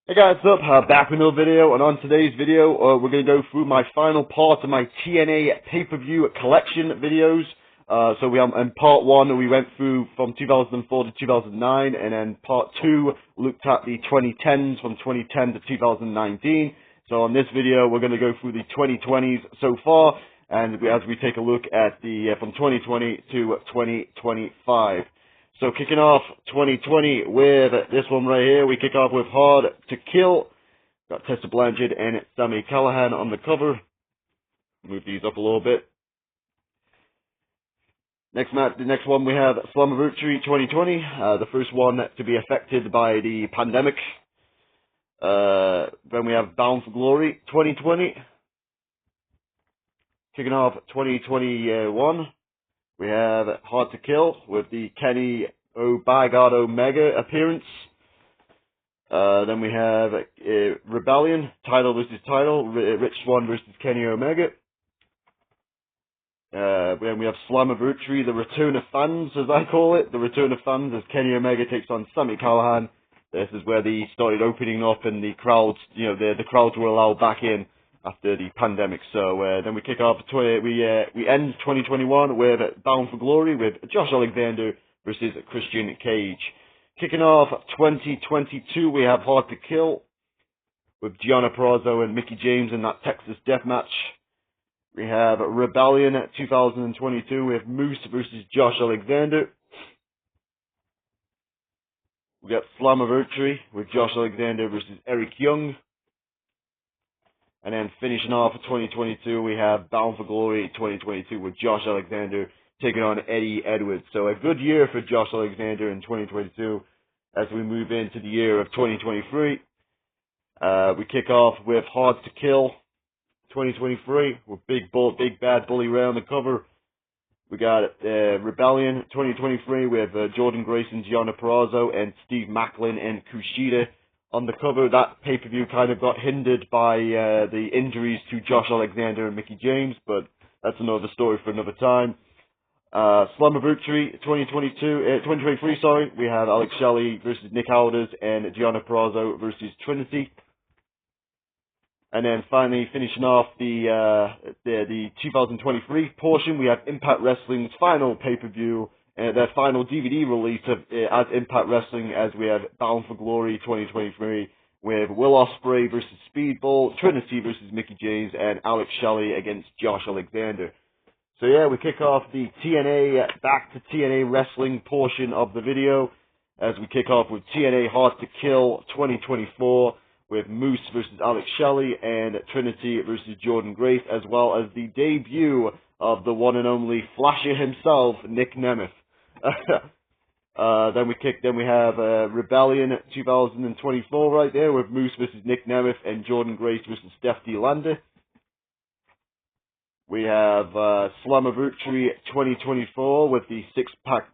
Hey guys, what's up? Back with another video, and on today's video, we're going to go through my final part of my TNA pay-per-view collection videos. So we in part 1, we went through from 2004 to 2009, and then part 2 looked at the 2010s from 2010 to 2019. So on this video, we're going to go through the 2020s so far, and as we take a look at the from 2020 to 2025. So kicking off 2020 with this one right here, we kick off with Hard to Kill. Got Tessa Blanchard and Sami Callihan on the cover. Move these up a little bit. Next match, the next one we have Slammiversary 2020, the first one to be affected by the pandemic. Then we have Bound for Glory 2020. Kicking off 2021. We have Hard to Kill with the Kenny Omega appearance. Then we have Rebellion, title versus title, Rich Swann versus Kenny Omega. Then we have Slammiversary, the return of fans, as I call it. The return of fans as Kenny Omega takes on Sami Callihan. This is where they started opening up and the crowds, the crowds were allowed back in after the pandemic. So then we kick off, we end 2021 with Bound for Glory with Josh Alexander versus Christian Cage. Kicking off 2022, we have Hard to Kill with Gianna Perazzo and Mickie James in that Texas death match. We have Rebellion 2022 with Moose versus Josh Alexander. We got Slammiversary with Josh Alexander versus Eric Young. And then finishing off 2022, we have Bound for Glory 2022 with Josh Alexander taking on Eddie Edwards. So a good year for Josh Alexander in 2022 as we move into the year of 2023. We kick off with Hard to Kill 2023 with Big Bad Bully Ray on the cover. We got Rebellion 2023 with Jordan Grayson, Gianna Perazzo, and Steve Macklin and Kushida on the cover. That pay-per-view kind of got hindered by the injuries to Josh Alexander and Mickie James, but that's another story for another time. Slammiversary 2023, sorry, we have Alex Shelley versus Nick Aldis and Gianna Perazzo versus Trinity. And then finally finishing off the 2023 portion, we have Impact Wrestling's final pay-per-view, their final DVD release of as Impact Wrestling, as we have Bound for Glory 2023 with Will Ospreay versus Speedball, Trinity versus Mickie James, and Alex Shelley against Josh Alexander. So yeah, we kick off the TNA, back to TNA Wrestling portion of the video, as we kick off with TNA Hard to Kill 2024 with Moose versus Alex Shelley and Trinity versus Jordan Grace, as well as the debut of the one and only Flasher himself, Nick Nemeth. Then we have Rebellion 2024 right there with Moose versus Nick Nemeth and Jordan Grace versus Steph D. Lander. We have Slammiversary 2024 with the six-pack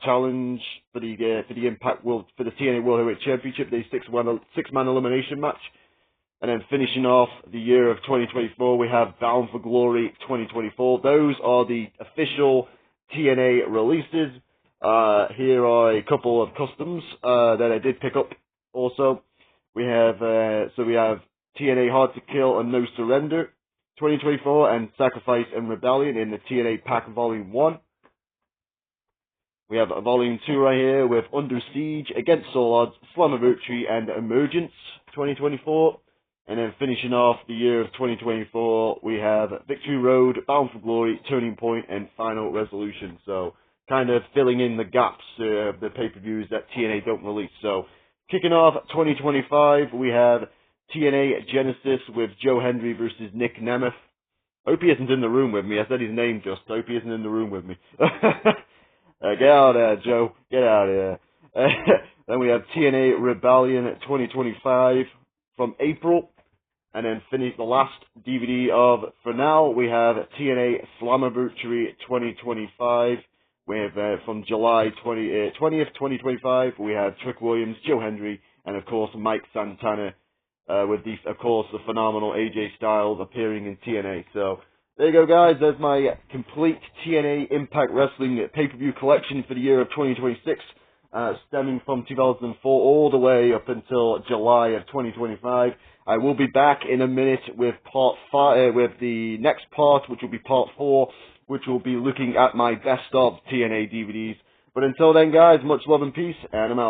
challenge for the Impact World, for the TNA World Heavyweight Championship, the six-man elimination match. And then finishing off the year of 2024, we have Bound for Glory 2024. Those are the official TNA releases. Here are a couple of customs that I did pick up also. We have TNA Hard to Kill and No Surrender 2024 and Sacrifice and Rebellion in the TNA Pack Volume 1. We have Volume 2 right here with Under Siege, Against All Odds, Slammiversary and Emergence 2024. And then finishing off the year of 2024, we have Victory Road, Bound for Glory, Turning Point, and Final Resolution. So kind of filling in the gaps of the pay-per-views that TNA don't release. So kicking off 2025, we have TNA Genesis with Joe Hendry versus Nick Nemeth. I hope he isn't in the room with me. I said his name just. I hope he isn't in the room with me. Get out of there, Joe. Get out of there. Then we have TNA Rebellion 2025 from April. And then finish the last DVD of, for now, we have TNA Slammiversary 2025. With, from July 20th, 2025, we have Trick Williams, Joe Hendry, and of course Mike Santana. With the, of course, the phenomenal AJ Styles appearing in TNA. So there you go, guys. There's my complete TNA Impact Wrestling pay-per-view collection for the year of 2026. stemming from 2004 all the way up until July of 2025. I will be back in a minute with part 5, with the next part, which will be part 4, which will be looking at my best of TNA DVDs. But until then, guys, much love and peace, and I'm out.